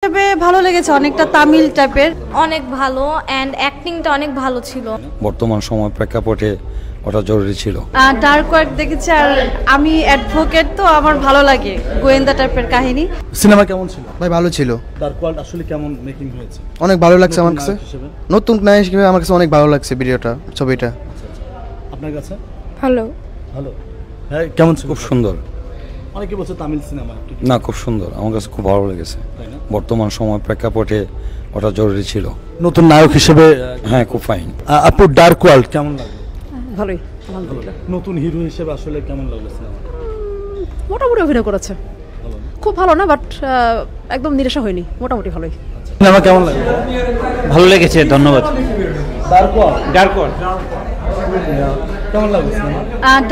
হিসেবে ভালো লেগেছে, অনেকটা তামিল টাইপের, অনেক ভালো এন্ড অ্যাক্টিংটা অনেক ভালো ছিল। বর্তমান সময় প্রেক্ষাপটে ওটা জরুরি ছিল। ডার্ক ওয়ার্ক দেখেছি, আর আমি অ্যাডভোকেট তো আমার ভালো লাগে গোয়েন্দা টাইপের কাহিনী। সিনেমা কেমন ছিল? ভাই ভালো ছিল। ডার্ক ওয়ার্ল্ড আসলে কেমন মেকিং হয়েছে? অনেক ভালো লাগছে আমার কাছে। নতুন নায়ক হিসেবে আমার কাছে অনেক ভালো লাগছে ভিডিওটা, ছবিটা। আপনার কাছে? ভালো ভালো। হ্যাঁ, কেমন ছিল? খুব সুন্দর। অনেকে বলছে তামিল সিনেমা। না, খুব সুন্দর, আমার কাছে খুব ভালো লেগেছে। বর্তমান সময় প্রেক্ষাপটে ওটা জরুরি ছিল। নতুন নায়ক হিসেবে হ্যাঁ, খুব ফাইন। আপু ডার্ক ওয়ার্ল্ড কেমন লাগলো? ভালোই, আলহামদুলিল্লাহ। নতুন হিরো হিসেবে আসলে কেমন লাগলো সিনেমা? মোটামুটি অভিনয় করেছে, খুব ভালো না, বাট একদম নিরাশা হয়নি, মোটামুটি ভালোই। সিনেমা কেমন লাগলো? ভালো লেগেছে, ধন্যবাদ। ডার্ক ওয়ার্ল্ড ডার্ক ওয়ার্ল্ড কেমন লাগলো সিনেমা?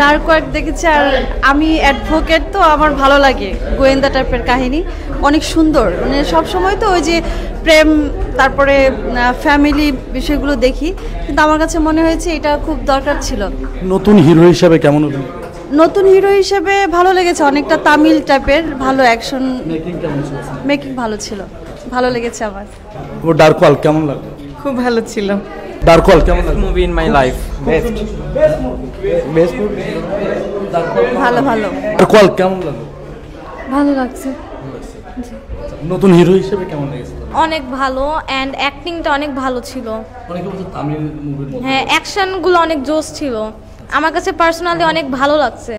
ডার্ক ওয়ার্ক দেখেছি, আর আমি অ্যাডভোকেট তো আমার ভালো লাগে গোয়েন্দা টাইপের কাহিনী, অনেক সুন্দর। মানে সব সময় তো ওই যে প্রেম, তারপরে ফ্যামিলি বিষয়গুলো দেখি, কিন্তু আমার কাছে মনে হয়েছে এটা খুব দরকার ছিল। নতুন হিরো হিসেবে কেমন অভিনয়? নতুন হিরো হিসেবে ভালো লেগেছে, অনেকটা তামিল টাইপের, ভালো অ্যাকশন, মেকিং কেমন ছিল? মেকিং ভালো ছিল, ভালো লেগেছে আমার। ও ডার্ক ওয়ার্ল্ড কেমন লাগলো? খুব ভালো ছিল। ডার্ক ওয়ার্ল্ড কেমন লাগলো? Movie in my life, best. ভালো ভালো ডার্ক ওয়ার্ল্ড কেমন লাগলো? ভালো লাগছে, নতুন হিরো হিসেবে কেমন লেগেছে? অনেক ভালো এন্ড অ্যাক্টিংটা অনেক ভালো ছিল। অনেকে বলছে তামিল মুভির মতো। হ্যাঁ, অ্যাকশনগুলো অনেক জোশ ছিল। আমার কাছে পার্সোনালি অনেক ভালো লাগছে।